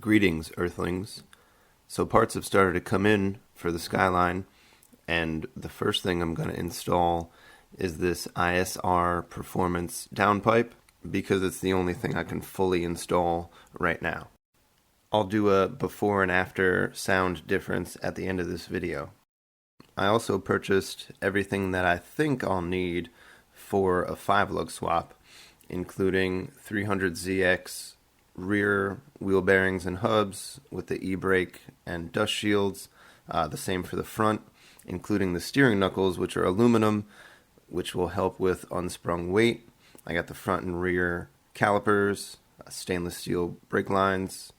Greetings, Earthlings. So parts have started to come in for the Skyline, and the first thing I'm going to install is this ISR Performance downpipe, because it's the only thing I can fully install right now. I'll do a before and after sound difference at the end of this video. I also purchased everything that I think I'll need for a 5-lug swap, including 300ZX rear wheel bearings and hubs with the e-brake and dust shields, the same for the front, including the steering knuckles, which are aluminum, which will help with unsprung weight. I got the front and rear calipers, stainless steel brake lines,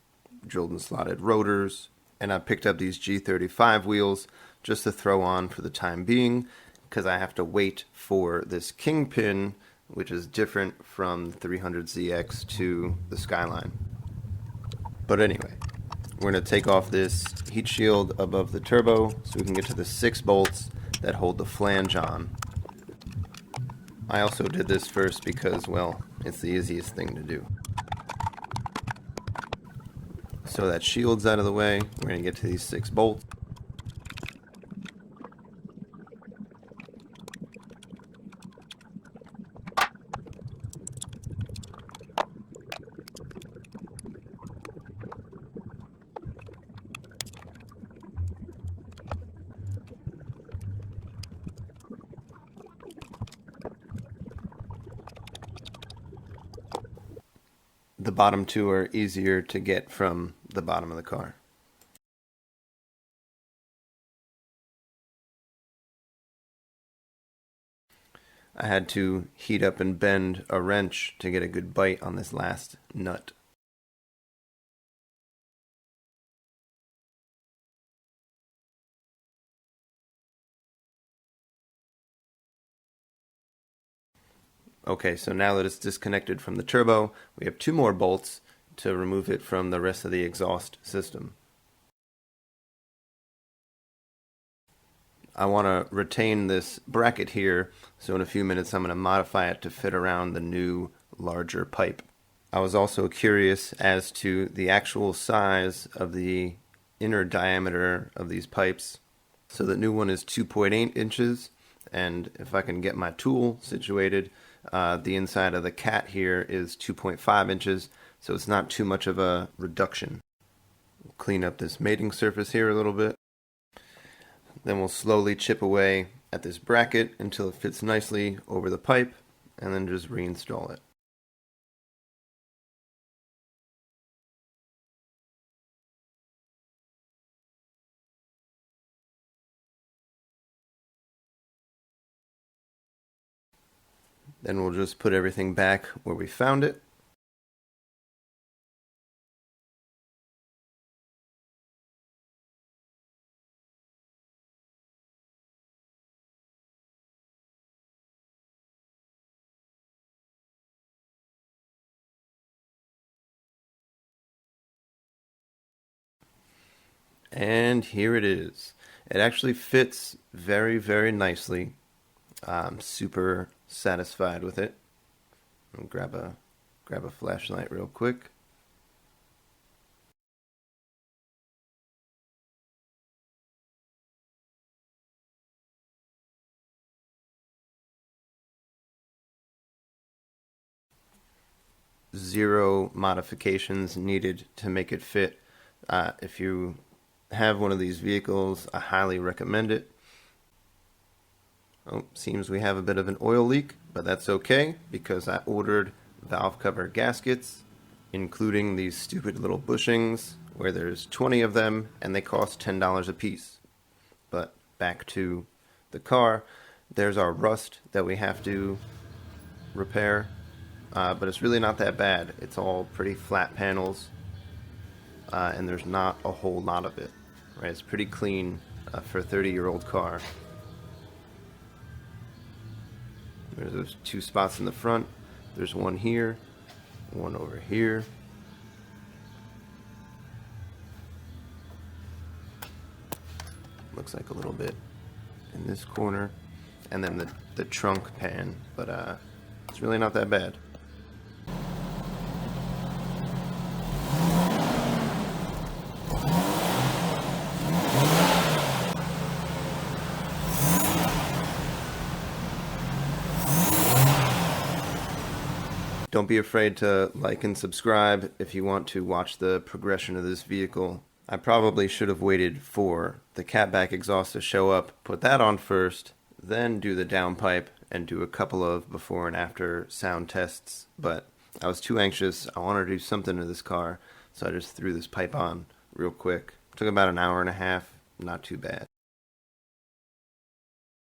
drilled and slotted rotors, and I picked up these G35 wheels just to throw on for the time being, because I have to wait for this kingpin, which is different from the 300ZX to the Skyline. But anyway, we're going to take off this heat shield above the turbo so we can get to the 6 bolts that hold the flange on. I also did this first because, well, it's the easiest thing to do. So that shield's out of the way, we're going to get to these 6 bolts. The bottom 2 are easier to get from the bottom of the car. I had to heat up and bend a wrench to get a good bite on this last nut. Okay, so now that it's disconnected from the turbo, we have 2 more bolts to remove it from the rest of the exhaust system. I want to retain this bracket here, so in a few minutes I'm going to modify it to fit around the new, larger pipe. I was also curious as to the actual size of the inner diameter of these pipes. So the new one is 2.8 inches, and if I can get my tool situated, the inside of the cat here is 2.5 inches, so it's not too much of a reduction. We'll clean up this mating surface here a little bit. Then we'll slowly chip away at this bracket until it fits nicely over the pipe, and then just reinstall it. Then we'll just put everything back where we found it. And here it is. It actually fits very, very nicely. I'm super satisfied with it. I'll grab a flashlight real quick. Zero modifications needed to make it fit. If you have one of these vehicles, I highly recommend it. Oh, seems we have a bit of an oil leak, but that's okay because I ordered valve cover gaskets, including these stupid little bushings where there's 20 of them and they cost $10 a piece. But back to the car, there's our rust that we have to repair, but it's really not that bad. It's all pretty flat panels, and there's not a whole lot of it. Right? It's pretty clean for a 30-year-old car. There's those 2 spots in the front. There's one here, one over here. Looks like a little bit in this corner. And then the trunk pan, but it's really not that bad. Don't be afraid to like and subscribe if you want to watch the progression of this vehicle. I probably should have waited for the catback exhaust to show up, put that on first, then do the downpipe and do a couple of before and after sound tests, but I was too anxious. I wanted to do something to this car, so I just threw this pipe on real quick. Took about an hour and a half, not too bad.